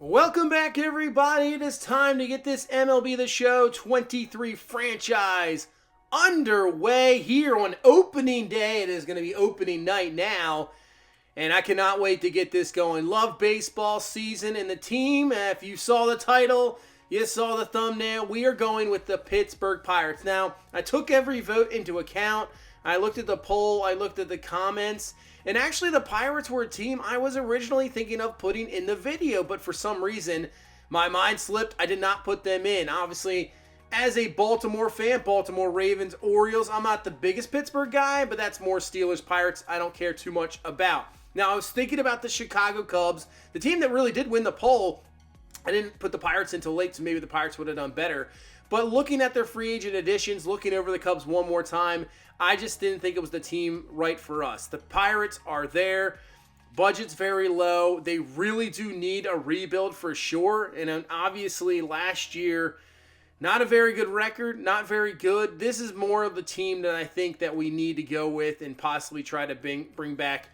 Welcome back, everybody. It is time to get this MLB The Show 23 franchise underway here on opening day. It is going to be opening night now, and I cannot wait to get this going. Love baseball season and the team. If you saw the title, you saw the thumbnail. We are going with the Pittsburgh Pirates. Now, I took every vote into account. I looked at the poll. I looked at the comments. And actually, the Pirates were a team I was originally thinking of putting in the video, but for some reason, my mind slipped. I did not put them in. Obviously, as a Baltimore fan, Baltimore Ravens, Orioles, I'm not the biggest Pittsburgh guy, but that's more Steelers, Pirates I don't care too much about. Now, I was thinking about the Chicago Cubs, the team that really did win the poll. I didn't put the Pirates until late, so maybe the Pirates would have done better. But looking at their free agent additions, looking over the Cubs one more time, I just didn't think it was the team right for us. The Pirates are there. Budget's very low. They really do need a rebuild for sure. And obviously last year, not a very good record, not very good. This is more of the team that I think that we need to go with and possibly try to bring back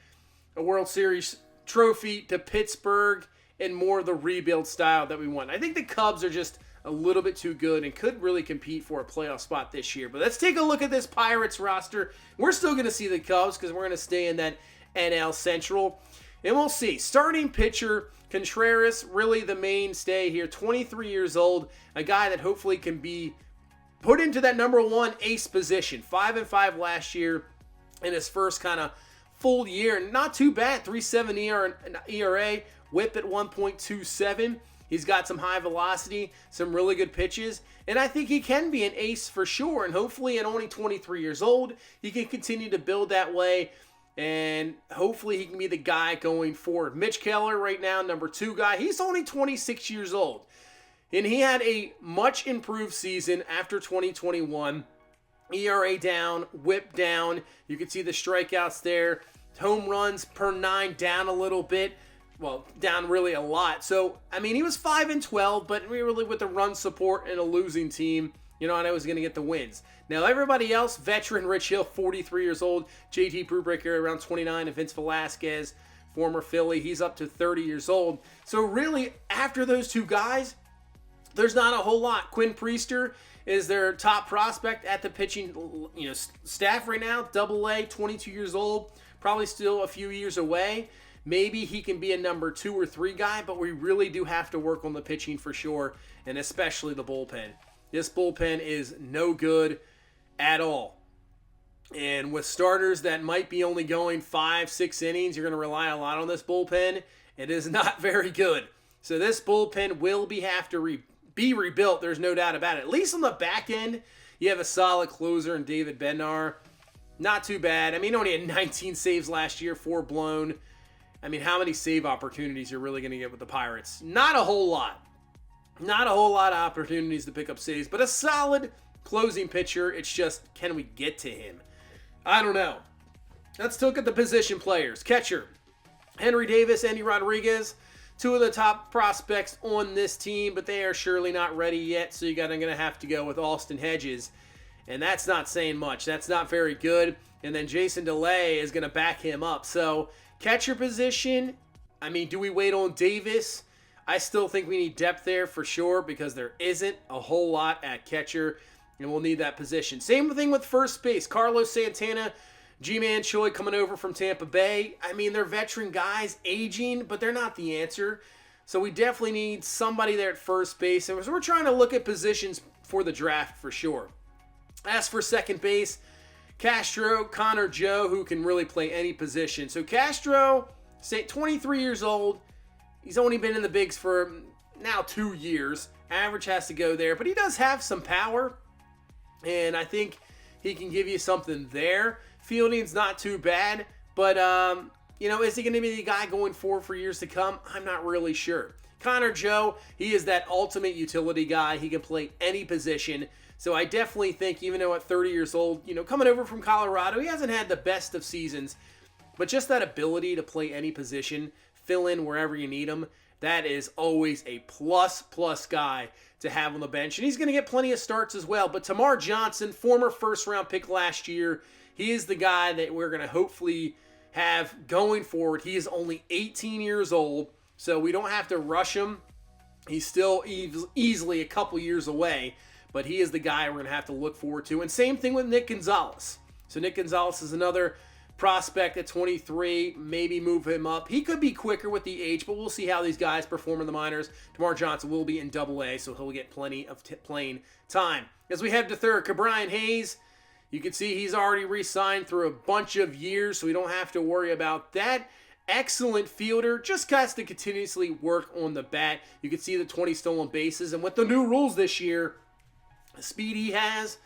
a World Series trophy to Pittsburgh and more of the rebuild style that we want. I think the Cubs are just a little bit too good and could really compete for a playoff spot this year. But let's take a look at this Pirates roster. We're still going to see the Cubs because we're going to stay in that NL Central. And we'll see. Starting pitcher, Contreras, really the mainstay here. 23 years old. A guy that hopefully can be put into that number one ace position. 5-5 last year in his first kind of full year. Not too bad. 3.7 ERA. Whip at 1.27. He's got some high velocity, some really good pitches, and I think he can be an ace for sure. And hopefully at only 23 years old, he can continue to build that way, and hopefully he can be the guy going forward. Mitch Keller right now, number 2 guy. He's only 26 years old, and he had a much improved season after 2021. ERA down, whip down. You can see the strikeouts there. Home runs per 9 down a little bit. Well, down really a lot. So, I mean, he was 5-12, but really with the run support and a losing team, you know, I was going to get the wins. Now, everybody else, veteran Rich Hill, 43 years old. JT Brubaker around 29. And Vince Velasquez, former Philly, he's up to 30 years old. So, really, after those two guys, there's not a whole lot. Quinn Priester is their top prospect at the pitching staff right now. AA, 22 years old. Probably still a few years away. Maybe he can be a number 2 or 3 guy, but we really do have to work on the pitching for sure, and especially the bullpen. This bullpen is no good at all. And with starters that might be only going 5-6 innings, you're going to rely a lot on this bullpen. It is not very good. So this bullpen will have to be rebuilt. There's no doubt about it. At least on the back end, you have a solid closer in David Bednar. Not too bad. I mean, he only had 19 saves last year, 4 blown. I mean, how many save opportunities you're really going to get with the Pirates? Not a whole lot. Not a whole lot of opportunities to pick up saves, but a solid closing pitcher. It's just, can we get to him? I don't know. Let's look at the position players. Catcher, Henry Davis, Andy Rodriguez, 2 of the top prospects on this team, but they are surely not ready yet, so you're going to have to go with Austin Hedges, and that's not saying much. That's not very good, and then Jason DeLay is going to back him up, so catcher position, I mean, do we wait on Davis? I still think we need depth there for sure because there isn't a whole lot at catcher, and we'll need that position. Same thing with first base. Carlos Santana, G-Man Choi coming over from Tampa Bay. I mean, they're veteran guys, aging, but they're not the answer. So we definitely need somebody there at first base, and so we're trying to look at positions for the draft for sure. As for second base, Castro, Connor Joe, who can really play any position. So Castro, 23 years old. He's only been in the bigs for now 2 years. Average has to go there, but he does have some power, and I think he can give you something there. Fielding's not too bad, but, is he going to be the guy going forward for years to come? I'm not really sure. Connor Joe, he is that ultimate utility guy. He can play any position. So I definitely think, even though at 30 years old, coming over from Colorado, he hasn't had the best of seasons, but just that ability to play any position, fill in wherever you need him, that is always a plus guy to have on the bench. And he's going to get plenty of starts as well. But Tamar Johnson, former first-round pick last year, he is the guy that we're going to hopefully have going forward. He is only 18 years old, so we don't have to rush him. He's still easily a couple years away, but he is the guy we're going to have to look forward to. And same thing with Nick Gonzalez. So Nick Gonzalez is another prospect at 23, maybe move him up. He could be quicker with the age, but we'll see how these guys perform in the minors. DeMar Johnson will be in Double-A, so he'll get plenty of playing time. As we head to third, Ke'Bryan Hayes, you can see he's already re-signed through a bunch of years, so we don't have to worry about that. Excellent fielder, just has to continuously work on the bat. You can see the 20 stolen bases, and with the new rules this year, the speed he has,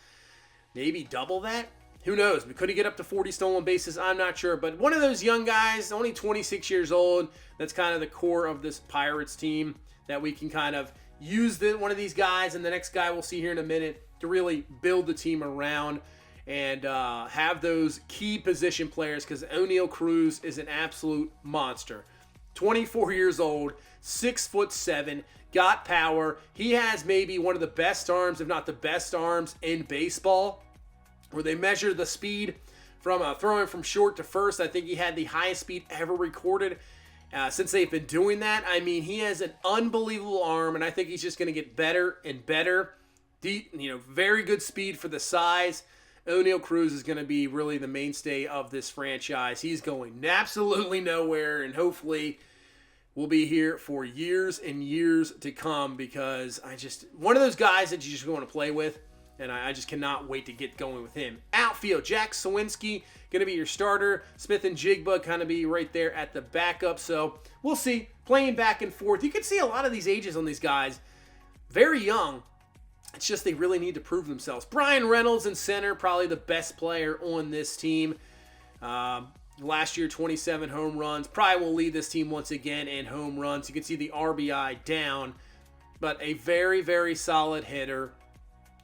maybe double that. Who knows? Could he get up to 40 stolen bases? I'm not sure. But one of those young guys, only 26 years old, that's kind of the core of this Pirates team that we can kind of use one of these guys and the next guy we'll see here in a minute to really build the team around and have those key position players, because O'Neal Cruz is an absolute monster. 24 years old, 6'7", got power. He has maybe one of the best arms, if not the best arms in baseball, where they measure the speed from throwing from short to first. I think he had the highest speed ever recorded since they've been doing that. I mean, he has an unbelievable arm, and I think he's just going to get better and better. Very good speed for the size. O'Neal Cruz is going to be really the mainstay of this franchise. He's going absolutely nowhere, and hopefully will be here for years and years to come, because one of those guys that you just want to play with. And I just cannot wait to get going with him. Outfield, Jack Sawinski, going to be your starter. Smith and Jigba kind of be right there at the backup. So we'll see. Playing back and forth. You can see a lot of these ages on these guys. Very young. It's just they really need to prove themselves. Brian Reynolds in center, probably the best player on this team. Last year, 27 home runs. Probably will lead this team once again in home runs. You can see the RBI down. But a very, very solid hitter.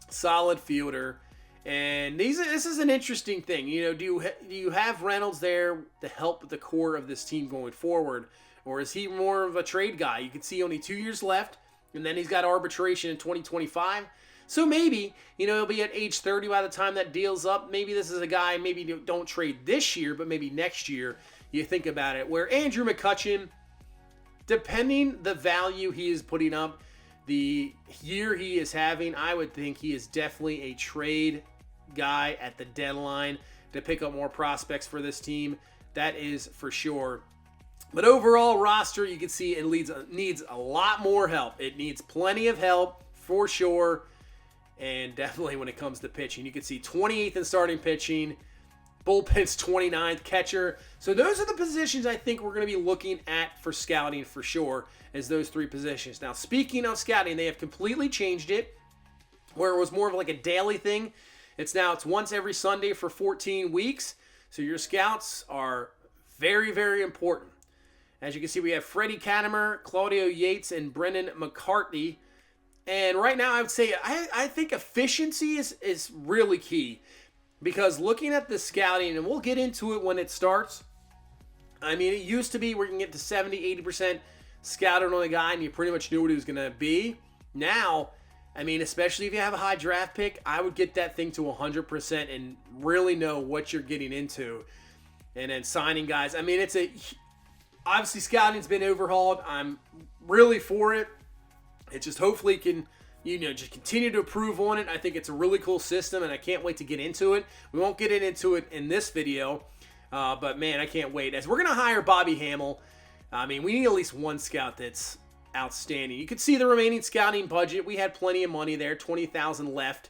Solid fielder, and this is an interesting thing. Do you have Reynolds there to help with the core of this team going forward, or is he more of a trade guy? You can see only 2 years left, and then he's got arbitration in 2025. So maybe he'll be at age 30 by the time that deal's up. Maybe this is a guy. Maybe don't trade this year, but maybe next year. You think about it. Where Andrew McCutchen, depending the value he is putting up, the year he is having, I would think he is definitely a trade guy at the deadline to pick up more prospects for this team. That is for sure. But overall roster, you can see it needs a lot more help. It needs plenty of help for sure. And definitely when it comes to pitching, you can see 28th in starting pitching. Bullpen's 29th, catcher. So those are the positions I think we're going to be looking at for scouting for sure, as those three positions. Now, speaking of scouting, they have completely changed it, where it was more of like a daily thing. It's once every Sunday for 14 weeks. So your scouts are very, very important. As you can see, we have Freddie Katimer, Claudio Yates, and Brendan McCartney. And right now, I would say I think efficiency is really key. Because looking at the scouting, and we'll get into it when it starts. I mean, it used to be where you can get to 70, 80% scouted on a guy and you pretty much knew what he was going to be. Now, I mean, especially if you have a high draft pick, I would get that thing to 100% and really know what you're getting into. And then signing guys. I mean, obviously scouting's been overhauled. I'm really for it. It just hopefully can just continue to improve on it. I think it's a really cool system, and I can't wait to get into it. We won't get into it in this video, but man, I can't wait. As we're going to hire Bobby Hamill, I mean, we need at least one scout that's outstanding. You can see the remaining scouting budget. We had plenty of money there, $20,000 left.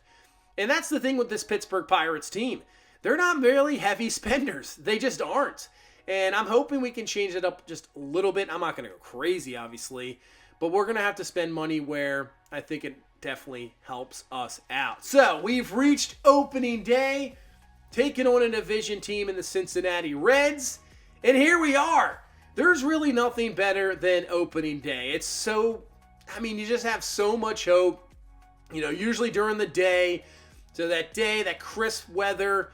And that's the thing with this Pittsburgh Pirates team. They're not really heavy spenders. They just aren't. And I'm hoping we can change it up just a little bit. I'm not going to go crazy, obviously, but we're going to have to spend money where I think it definitely helps us out. So we've reached opening day, taking on a division team in the Cincinnati Reds, and here we are. There's really nothing better than opening day. You just have so much hope, usually during the day. So that crisp weather,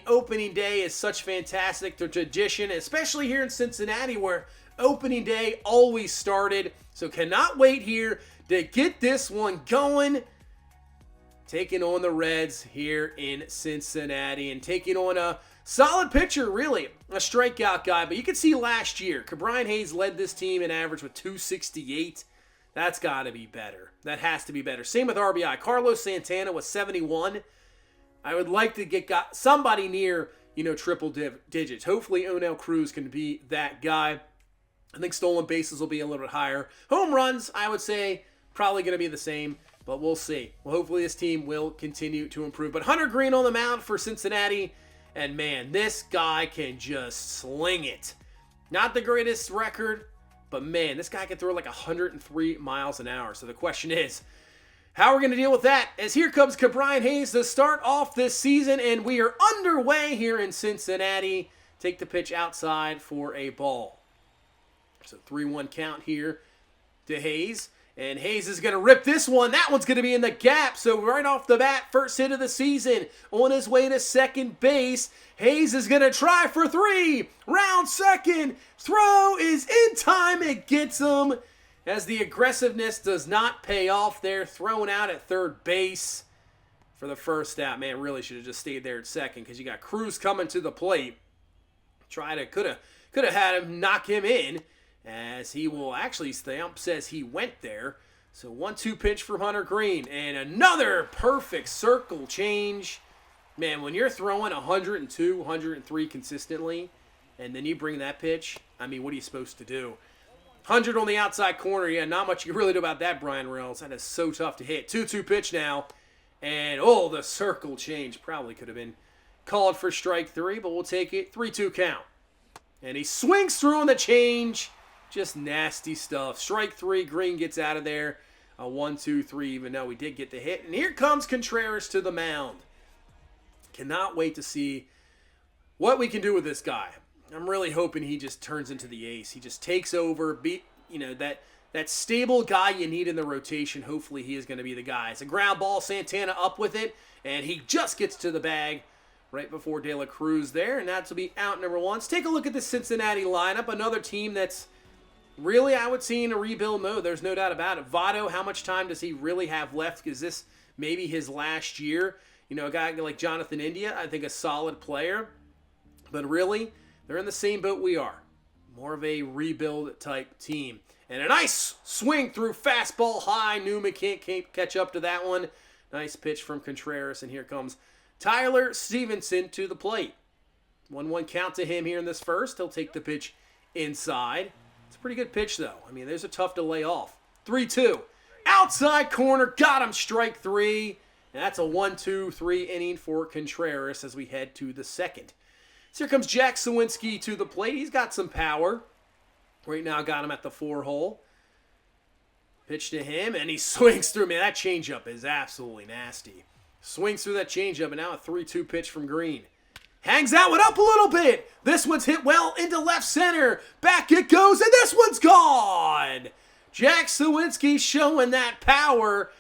opening day is such fantastic tradition, especially here in Cincinnati where opening day always started. So cannot wait here to get this one going. Taking on the Reds here in Cincinnati and taking on a solid pitcher, really. A strikeout guy. But you can see last year, Ke'Bryan Hayes led this team in average with 268. That's got to be better. That has to be better. Same with RBI. Carlos Santana was 71. I would like to get somebody near, triple digits. Hopefully, Onel Cruz can be that guy. I think stolen bases will be a little bit higher. Home runs, I would say, probably going to be the same, but we'll see. Well, hopefully this team will continue to improve. But Hunter Green on the mound for Cincinnati, and man, this guy can just sling it. Not the greatest record, but man, this guy can throw like 103 miles an hour. So the question is, how are we going to deal with that? As here comes Ke'Bryan Hayes to start off this season, and we are underway here in Cincinnati. Take the pitch outside for a ball. So 3-1 count here to Hayes. And Hayes is going to rip this one. That one's going to be in the gap. So right off the bat, first hit of the season. On his way to second base. Hayes is going to try for 3. Round second. Throw is in time. It gets him. As the aggressiveness does not pay off there. Thrown out at third base for the first out. Man, really should have just stayed there at second because you got Cruz coming to the plate. Could have had him knock him in. As he will actually, Stamp says he went there. So 1-2 pitch for Hunter Green. And another perfect circle change. Man, when you're throwing 102, 103 consistently, and then you bring that pitch, I mean, what are you supposed to do? 100 on the outside corner. Yeah, not much you can really do about that, Brian Reynolds. That is so tough to hit. 2-2 pitch now. And, the circle change probably could have been called for strike 3, but we'll take it. 3-2 count. And he swings through on the change. Just nasty stuff. Strike 3, Green gets out of there. 1-2-3, even though we did get the hit. And here comes Contreras to the mound. Cannot wait to see what we can do with this guy. I'm really hoping he just turns into the ace. He just takes over, that stable guy you need in the rotation. Hopefully he is going to be the guy. It's a ground ball, Santana up with it, and he just gets to the bag right before De La Cruz there, and that's will be out number 1. Let's take a look at the Cincinnati lineup. Another team that's really, I would see in a rebuild mode. There's no doubt about it. Votto, how much time does he really have left? Is this maybe his last year? A guy like Jonathan India, I think a solid player. But really, they're in the same boat we are. More of a rebuild type team. And a nice swing through fastball high. Newman can't catch up to that one. Nice pitch from Contreras. And here comes Tyler Stevenson to the plate. 1-1 count to him here in this first. He'll take the pitch inside. It's a pretty good pitch, though. I mean, there's a tough to lay off. 3-2. Outside corner. Got him. Strike 3. And that's a 1-2-3 inning for Contreras as we head to the second. So here comes Jack Sawinski to the plate. He's got some power. Right now, got him at the 4-hole. Pitch to him, and he swings through. Man, that changeup is absolutely nasty. Swings through that changeup, and now a 3-2 pitch from Green. Hangs that one up a little bit. This one's hit well into left center. Back it goes, and this one's gone. Jack Sawinski showing that power.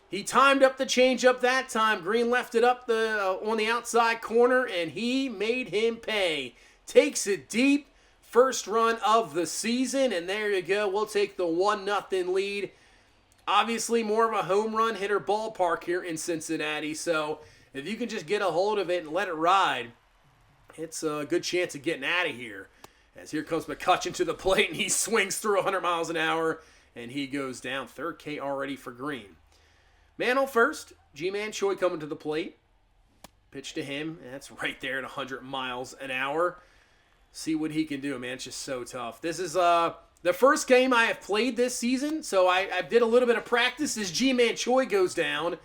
He timed up the changeup that time. Green left it up on the outside corner, and he made him pay. Takes it deep. First run of the season, and there you go. We'll take the 1-0 lead. Obviously, more of a home run hitter ballpark here in Cincinnati, so if you can just get a hold of it and let it ride, it's a good chance of getting out of here. As here comes McCutchen to the plate, and he swings through 100 miles an hour, and he goes down. Third K already for Green. Man on first, G-Man Choi coming to the plate. Pitch to him, and that's right there at 100 miles an hour. See what he can do, man. It's just so tough. This is the first game I have played this season, so I did a little bit of practice as G-Man Choi goes down.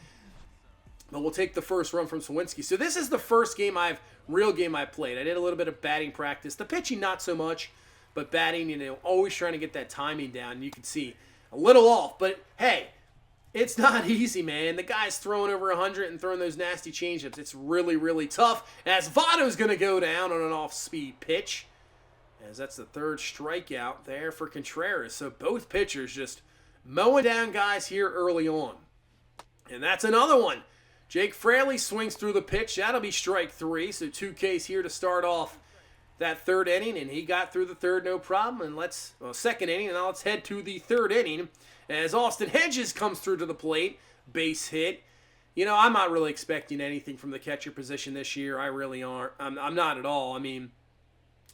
But we'll take the first run from Sawinski. So this is the first real game I've played. I did a little bit of batting practice. The pitching, not so much, but batting, always trying to get that timing down. And you can see a little off, but hey, it's not easy, man. The guy's throwing over 100 and throwing those nasty changeups. It's really, really tough. As Votto's going to go down on an off-speed pitch. As that's the third strikeout there for Contreras. So both pitchers just mowing down guys here early on. And that's another one. Jake Fraley swings through the pitch. That'll be strike 3. So 2 Ks here to start off that third inning. And he got through the third no problem. And second inning. And now let's head to the third inning. As Austin Hedges comes through to the plate, base hit. I'm not really expecting anything from the catcher position this year. I really aren't. I'm not at all. I mean,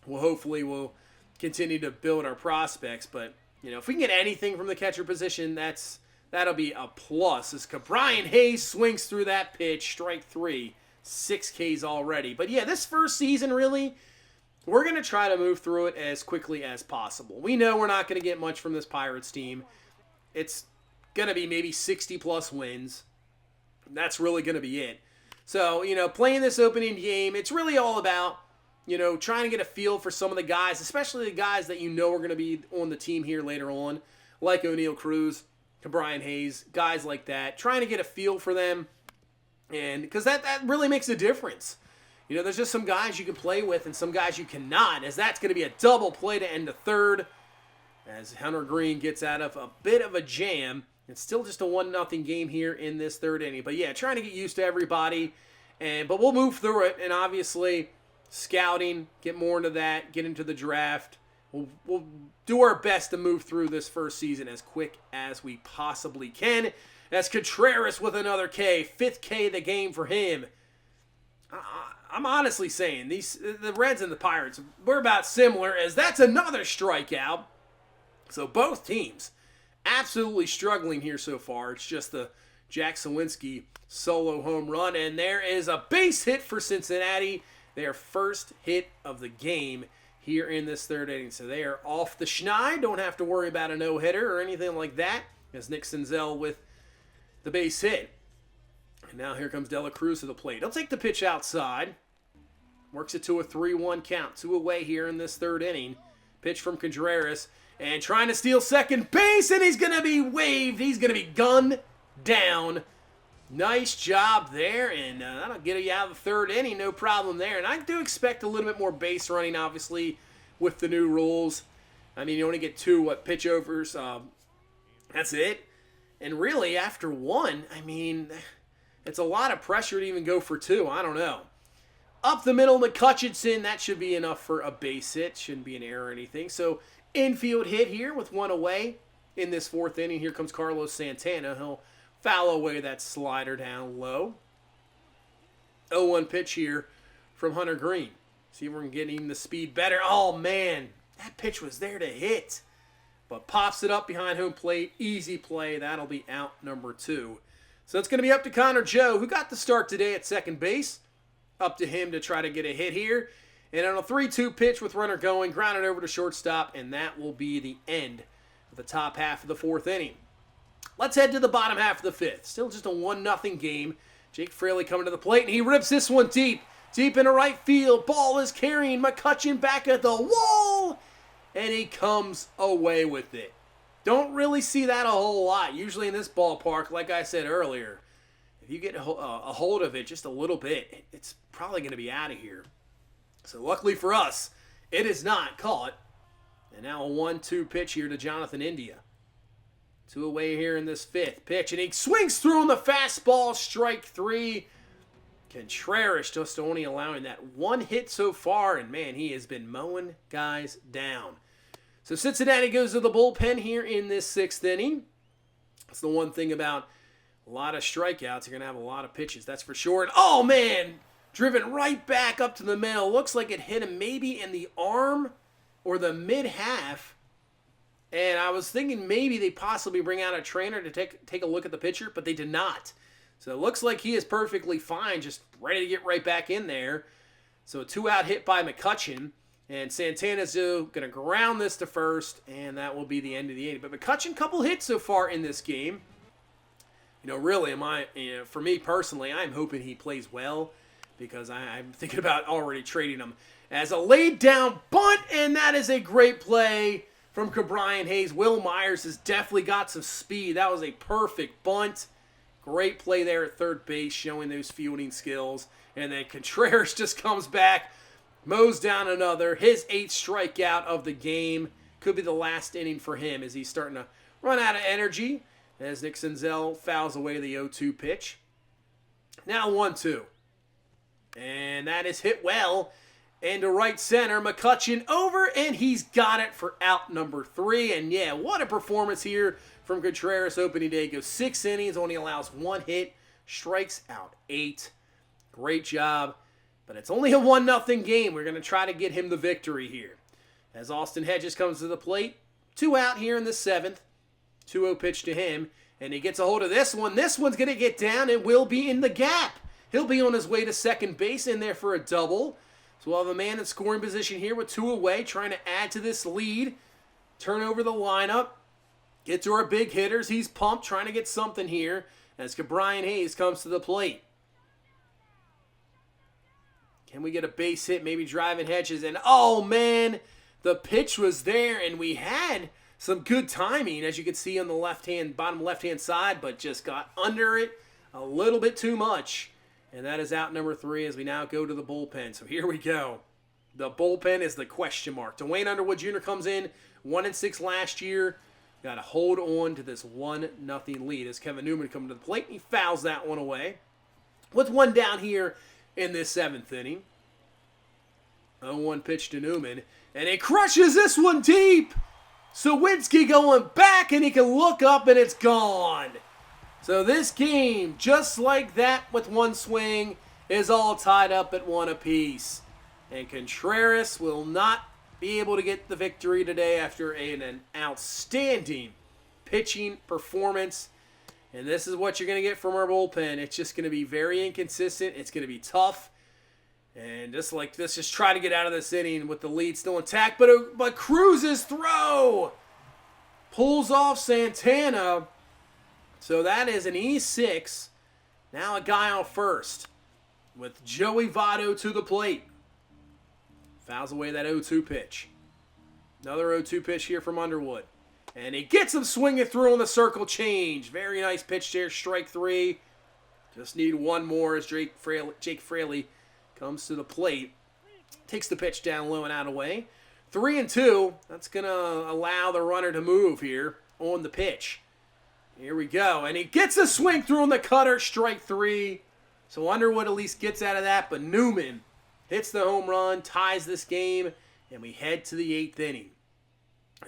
hopefully we'll continue to build our prospects, but, if we can get anything from the catcher position, that'll be a plus. As Brian Hayes swings through that pitch, strike 3, 6 Ks already. But yeah, this first season, really, we're going to try to move through it as quickly as possible. We know we're not going to get much from this Pirates team. It's going to be maybe 60-plus wins. That's really going to be it. So, playing this opening game, it's really all about, trying to get a feel for some of the guys, especially the guys that are going to be on the team here later on, like O'Neal Cruz, Brian Hayes, guys like that, trying to get a feel for them, and because that really makes a difference. There's just some guys you can play with and some guys you cannot, as that's going to be a double play to end the third, as Hunter Green gets out of a bit of a jam. It's still just a 1-0 game here in this third inning. But yeah, trying to get used to everybody, but we'll move through it, and obviously scouting, get more into that, get into the draft. We'll do our best to move through this first season as quick as we possibly can. As Contreras with another K, 5th K of the game for him. I'm honestly saying, the Reds and the Pirates, we're about similar, as that's another strikeout. So both teams absolutely struggling here so far. It's just the Jack Sawinski solo home run, and there is a base hit for Cincinnati. Their first hit of the game here in this third inning. So they are off the schneid. Don't have to worry about a no-hitter or anything like that, as Nick Senzel with the base hit. And now here comes De La Cruz to the plate. He'll take the pitch outside. Works it to a 3-1 count. 2 away here in this third inning. Pitch from Contreras. And trying to steal second base, and he's going to be waved. He's going to be gunned down. Nice job there, and that'll get you out of the third inning. No problem there. And I do expect a little bit more base running, obviously, with the new rules. I mean, you only get 2 pitch overs. That's it. And really, after 1, I mean, it's a lot of pressure to even go for 2. I don't know. Up the middle, McCutcheon, that should be enough for a base hit. Shouldn't be an error or anything. So, infield hit here with 1 away in this 4th inning. Here comes Carlos Santana. He'll foul away that slider down low. 0-1 pitch here from Hunter Green. See if we're getting the speed better. Oh, man. That pitch was there to hit. But pops it up behind home plate. Easy play. That'll be out number 2. So it's going to be up to Connor Joe, who got the start today at second base. Up to him to try to get a hit here. And on a 3-2 pitch with runner going, grounded over to shortstop, and that will be the end of the top half of the 4th inning. Let's head to the bottom half of the 5th. Still just a 1-0 game. Jake Fraley coming to the plate, and he rips this one deep into right field. Ball is carrying McCutcheon back at the wall, and he comes away with it. Don't really see that a whole lot. Usually in this ballpark, like I said earlier, if you get a hold of it just a little bit, it's probably going to be out of here. So luckily for us, it is not caught. And now a 1-2 pitch here to Jonathan India. 2 away here in this 5th pitch. And he swings through on the fastball, strike 3. Contreras just only allowing that 1 hit so far. And man, he has been mowing guys down. So Cincinnati goes to the bullpen here in this 6th inning. That's the one thing about a lot of strikeouts. You're going to have a lot of pitches, that's for sure. And oh man, driven right back up to the middle. Looks like it hit him maybe in the arm or the mid-half. And I was thinking maybe they possibly bring out a trainer to take a look at the pitcher, but they did not. So it looks like he is perfectly fine, just ready to get right back in there. So a 2-out hit by McCutcheon. And Santana's going to ground this to first, and that will be the end of the inning. But McCutcheon, couple hits so far in this game. Really, for me personally, I'm hoping he plays well, because I'm thinking about already trading him. As a laid down bunt, and that is a great play from Brian Hayes. Will Myers has definitely got some speed. That was a perfect bunt. Great play there at third base, showing those fielding skills. And then Contreras just comes back, mows down another. His 8th strikeout of the game. Could be the last inning for him, as he's starting to run out of energy, as Nick Senzel fouls away the 0-2 pitch. Now 1-2. And that is hit well into right center. McCutcheon over, and he's got it for out number 3. And yeah, what a performance here from Contreras opening day. Goes 6 innings, only allows 1 hit, strikes out 8. Great job. But it's only a 1-0 game. We're going to try to get him the victory here. As Austin Hedges comes to the plate, 2 out here in the 7th. 2-0 pitch to him. And he gets a hold of this one. This one's going to get down and will be in the gap. He'll be on his way to second base in there for a double. So we'll have a man in scoring position here with 2 away, trying to add to this lead. Turn over the lineup. Get to our big hitters. He's pumped, trying to get something here as Brian Hayes comes to the plate. Can we get a base hit, maybe driving Hedges? And oh man, the pitch was there, and we had some good timing, as you can see on the bottom left-hand side, but just got under it a little bit too much. And that is out number 3 as we now go to the bullpen. So here we go. The bullpen is the question mark. Dwayne Underwood Jr. comes in, 1-6 last year. Got to hold on to this 1-0 lead as Kevin Newman comes to the plate. He fouls that one away. With 1 down here in this 7th inning. 0-1 pitch to Newman. And he crushes this one deep. Sawinski going back, and he can look up, and it's gone. So this game, just like that with 1 swing, is all tied up at 1 apiece. And Contreras will not be able to get the victory today after an outstanding pitching performance. And this is what you're going to get from our bullpen. It's just going to be very inconsistent. It's going to be tough. And just like this, just try to get out of this inning with the lead still intact. But Cruz's throw pulls off Santana. So that is an E6. Now a guy on first with Joey Votto to the plate. Fouls away that 0-2 pitch. Another 0-2 pitch here from Underwood. And he gets him swinging through on the circle change. Very nice pitch there, strike 3. Just need 1 more as Jake Fraley comes to the plate. Takes the pitch down low and out of the way. 3-2. That's going to allow the runner to move here on the pitch. Here we go. And he gets a swing through on the cutter, strike 3. So Underwood at least gets out of that. But Newman hits the home run, ties this game, and we head to the 8th inning.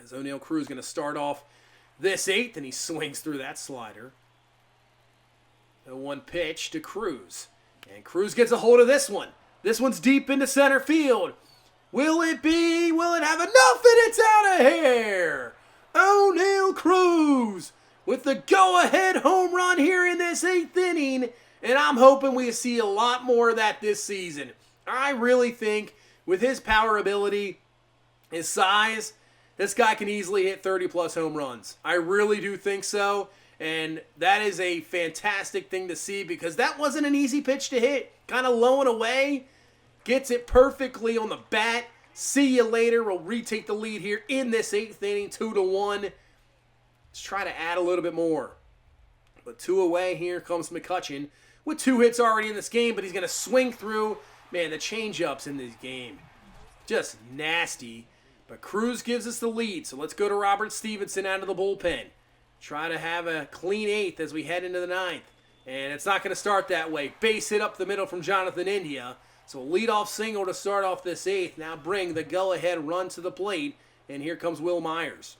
As O'Neal Cruz going to start off this 8th, and he swings through that slider. 0-1 pitch to Cruz. And Cruz gets a hold of this one. This one's deep into center field. Will it be? Will it have enough? And it's out of here. O'Neal Cruz with the go-ahead home run here in this 8th inning. And I'm hoping we see a lot more of that this season. I really think with his power ability, his size, this guy can easily hit 30-plus home runs. I really do think so. And that is a fantastic thing to see because that wasn't an easy pitch to hit. Kind of low and away. Gets it perfectly on the bat. See you later. We'll retake the lead here in this 8th inning, 2-1. Let's try to add a little bit more. But 2 away. Here comes McCutchen with 2 hits already in this game, but he's going to swing through. Man, the change-ups in this game, just nasty. But Cruz gives us the lead, so let's go to Robert Stevenson out of the bullpen. Try to have a clean 8th as we head into the 9th. And it's not going to start that way. Base hit up the middle from Jonathan India. So a leadoff single to start off this 8th. Now bring the go-ahead run to the plate. And here comes Will Myers.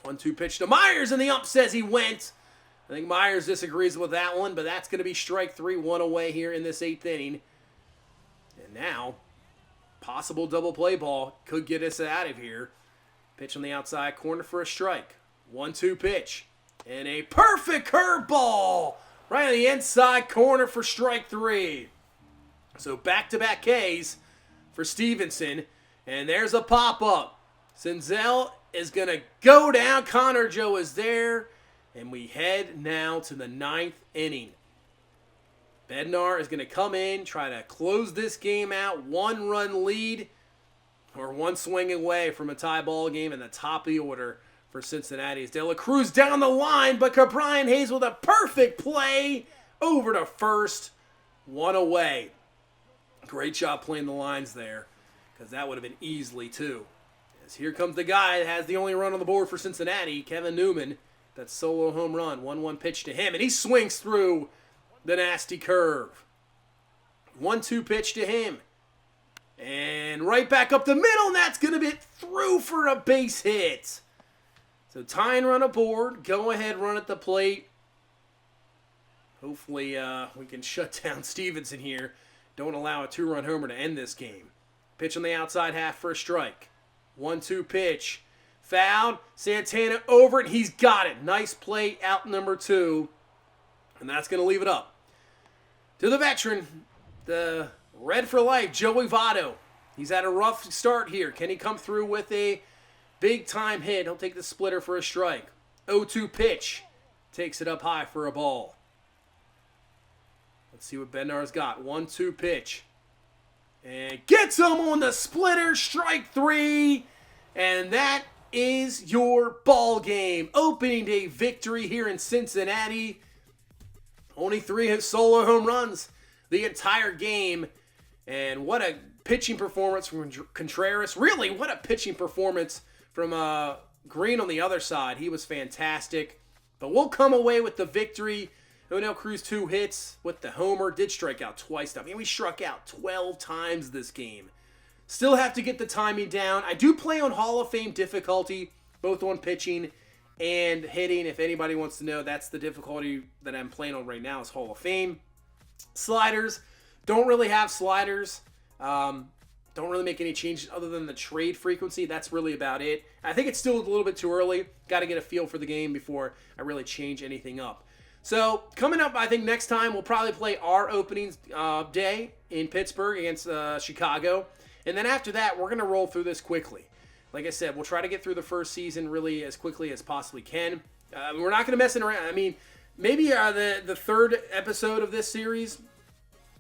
1-2 pitch to Myers, and the ump says he went. I think Myers disagrees with that one, but that's going to be strike 3, 1 away here in this 8th inning. And now, possible double play ball could get us out of here. Pitch on the outside corner for a strike. 1-2 pitch. And a perfect curveball right on the inside corner for strike 3. So back-to-back Ks for Stevenson. And there's a pop-up. Senzel is going to go down. Connor Joe is there. And we head now to the 9th inning. Bednar is going to come in, try to close this game out. 1-run lead, or 1 swing away from a tie ball game in the top of the order for Cincinnati. De La Cruz down the line, but Brian Hayes with a perfect play over to first. 1 away. Great job playing the lines there, because that would have been easily 2. As here comes the guy that has the only run on the board for Cincinnati, Kevin Newman. That solo home run. 1-1 pitch to him, and he swings through the nasty curve. 1-2 pitch to him. And right back up the middle, and that's going to be through for a base hit. So tying run aboard. Go ahead, run at the plate. Hopefully we can shut down Stevenson here. Don't allow a 2-run homer to end this game. Pitch on the outside half for a strike. 1-2 pitch. Fouled. Santana over it. He's got it. Nice play out number 2. And that's going to leave it up to the veteran, the red for life, Joey Votto. He's had a rough start here. Can he come through with a big-time hit? He'll take the splitter for a strike. 0-2 pitch. Takes it up high for a ball. Let's see what Bednar's got. 1-2 pitch. And gets him on the splitter. Strike 3. And that is your ball game. Opening day victory here in Cincinnati. Only 3 solo home runs the entire game. And what a pitching performance from Contreras. Really, what a pitching performance from Green on the other side. He was fantastic. But we'll come away with the victory. O'Neill Cruz 2 hits with the homer. Did strike out twice. I mean, we struck out 12 times this game. Still have to get the timing down. I do play on Hall of Fame difficulty, both on pitching and hitting. If anybody wants to know, that's the difficulty that I'm playing on right now is Hall of Fame. Sliders. Don't really have sliders. Don't really make any changes other than the trade frequency. That's really about it. I think it's still a little bit too early. Got to get a feel for the game before I really change anything up. So coming up, I think next time we'll probably play our opening day in Pittsburgh against Chicago. And then after that, we're going to roll through this quickly. Like I said, we'll try to get through the first season really as quickly as possibly can. We're not going to mess around. I mean, maybe the third episode of this series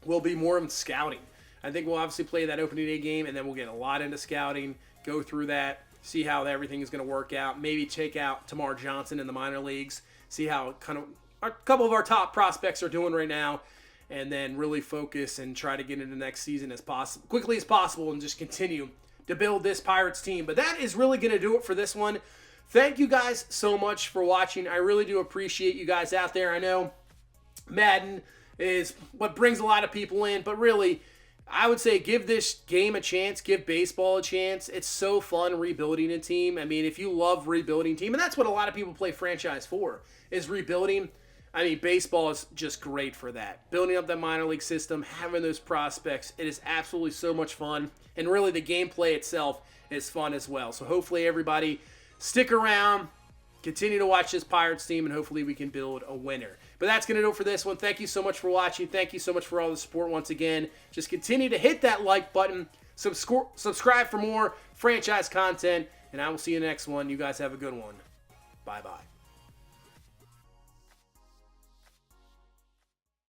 will be more of scouting. I think we'll obviously play that opening day game, and then we'll get a lot into scouting, go through that, see how everything is going to work out. Maybe check out Tamar Johnson in the minor leagues, see how kind of a couple of our top prospects are doing right now, and then really focus and try to get into the next season as quickly as possible and just continue to build this Pirates team. But that is really going to do it for this one. Thank you guys so much for watching. I really do appreciate you guys out there. I know Madden is what brings a lot of people in, but really, I would say give this game a chance, give baseball a chance. It's so fun rebuilding a team. I mean, if you love rebuilding team, and that's what a lot of people play franchise for, is rebuilding. I mean, baseball is just great for that. Building up that minor league system, having those prospects, it is absolutely so much fun. And really, the gameplay itself is fun as well. So hopefully everybody stick around, continue to watch this Pirates team, and hopefully we can build a winner. But that's going to do it for this one. Thank you so much for watching. Thank you so much for all the support once again. Just continue to hit that like button. Subscribe for more franchise content. And I will see you in the next one. You guys have a good one. Bye-bye.